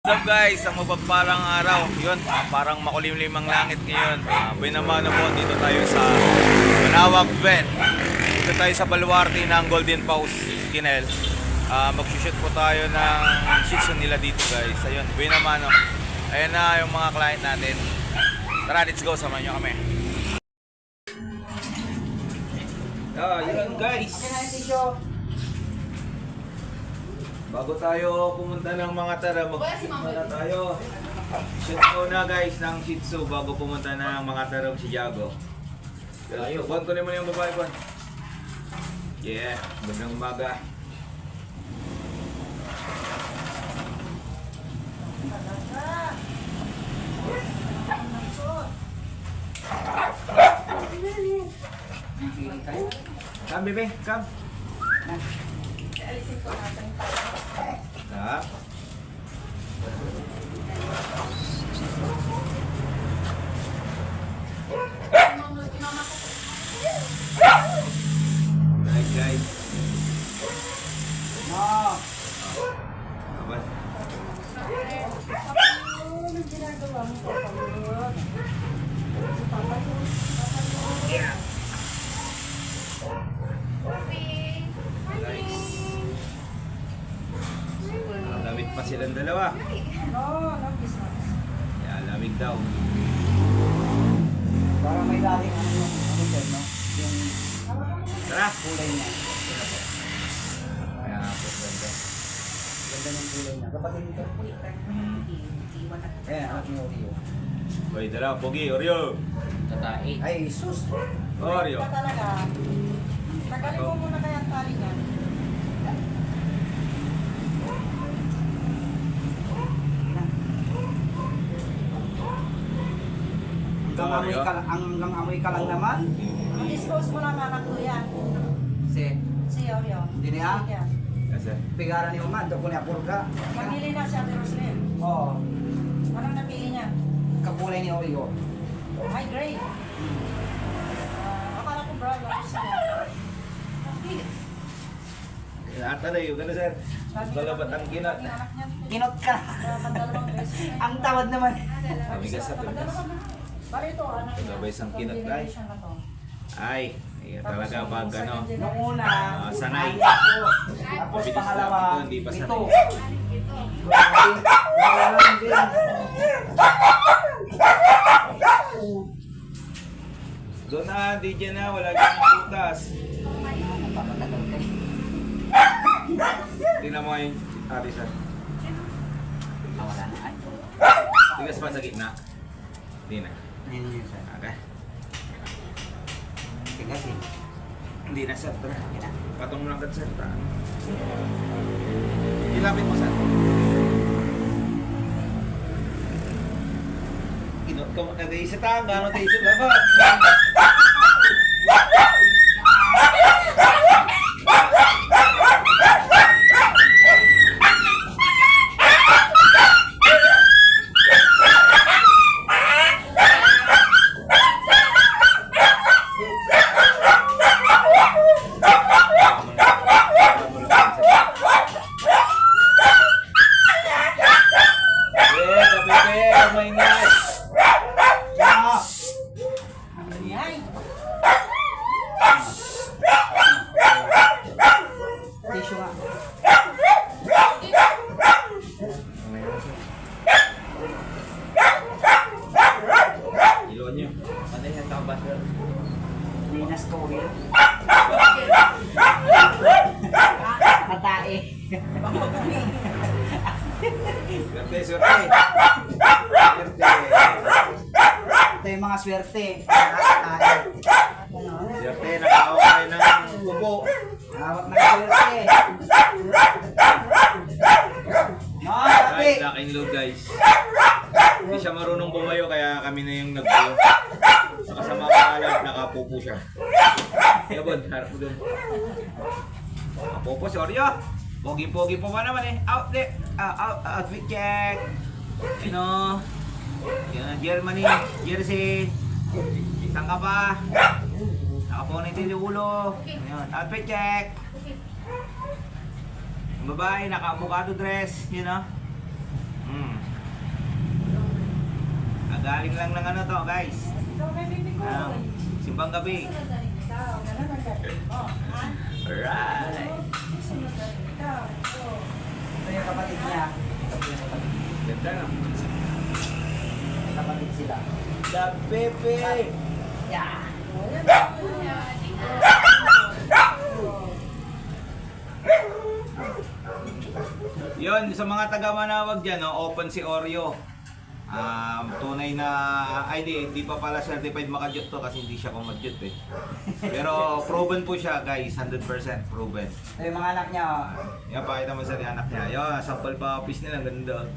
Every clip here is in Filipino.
What's up guys, ang mapagpalang araw. Yun, parang makulimlim ang langit ngayon. Binamano po, dito tayo sa Manawag Ven. Dito tayo sa baluarte ng Golden Pause Kinel. Magsushoot po tayo ng shih tzu nila dito guys. Ayun, binamano. Ayan na yung mga client natin. Tara, let's go, samahan nyo kami. Yun guys. Bago tayo pumunta ng mga tara, mag-shoot muna tayo. Shoot muna guys ng Shih Tzu bago pumunta ng mga tarong si Jago. Pero Bon, tuloy mo na yung babae, Bon. Yeah, magandang umaga. Come, bebe, come. Alisin ko natin Nah. Baik guys. No. Apa? Anong ginagawa mo pa pagod? Si Papa yun. Lamig pa silang dalawa. No, no business. Ya, lamig daw. Parang may dating ano dyan, no? Yung Tara. kulay niya. Kaya po ganda. Ganda ng kulay niya. Kapatid nito. Anak ni Oreo. Boy, tara, Pogi, Oreo. Tatai. Ay, sus! Oreo. Ka talaga. Tagalin mo muna kaya ang tali niya. Hanggang amoy ka lang naman. Dispose mo lang anak ko yan. Si Oreo. Hindi niya? Sige. Kasi, Pigaran ni Mama, doon ko niya purga. Mamili na siya, pero Roslyn. Oo. Anong napili niya? Kakulay ni Oreo. High grade. Akala ko brown. Ako siya. ata na yun, gano'n sir. Balabat ang kinat. Kinot ka. Ang tawad naman. Amigas sa Pilipinas. Barito, ano yun? Sabay isang kinot, ay. Ay, iya talaga pag ano. Nung una, Sanay. tapos Bilis pangalawa, lang ito, hindi pa ito. sanay. Wala lang din. Doon na, DJ na, wala kang putas. Tingnan mo yung Arisa. Wala na. Ay, Tigas pa sa gitna. Hindi na. ayun yun, sir. Okay. Tigas eh. Hindi na sir. Tara. Patong mo lang kat sir. Ilapit mo sir. Inot ka mo. Nagay sa tanga. Ano tayo sa labat? Tissue nga. Ilon nyo. Ano yung tabat sir? Linas ko rin. Matae. Swerte, swerte. Swerte. Ito yung mga swerte. Matae. Swerte, nakakaway ng kubo. Hawak ng swerte. No, sabi. Kahit laking load guys. Hindi siya marunong bumayo kaya kami na yung nagbuyo. Kasama ka alam, nakapupo siya. Kaya bon, harap mo dun. Nakapupo si Oreo. Pogi-pogi po ba naman eh. Outfit check. Germany, jersey. Saan ka ba? Naka-ponytail yung ulo. Ayun, outfit check. Yung babae, naka-avocado dress, yun know? Galing lang ng ano to, guys. Ikaw may bibig ko. Simbang gabi. Ikaw, ganun ang gabi mo. Ha? Alright. Sunod na rin ikaw. Oo. Ito yung kapatid niya. Ito yung kapatid. Ganda na. May kapatid sila. The Pepe. Yeah. Oh, yan. Yun, sa mga taga Manawag dyan, no, open si Oreo. Tunay na, ay di pa pala certified makadyot to kasi hindi siya kumadyot eh. Pero proven po siya guys, 100% proven. Ito yung mga anak niya. Oh. Yan, pakita mo sa anak niya. Yun, sample pa office nila, ganda.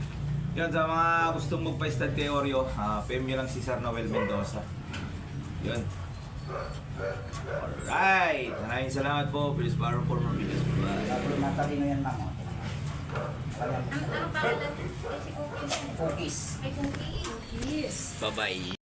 Yun, sa mga gustong magpa-stud kay Oreo, PM nyo lang si Sir Noel Mendoza. Yun. Alright, maraming salamat po. Please borrow for more videos. Bye. Tapos natalino yan, ma'am. Oh. Ang pangalan? Si Cookies. Cookies. Ay, Cookies. Yes. Bye-bye.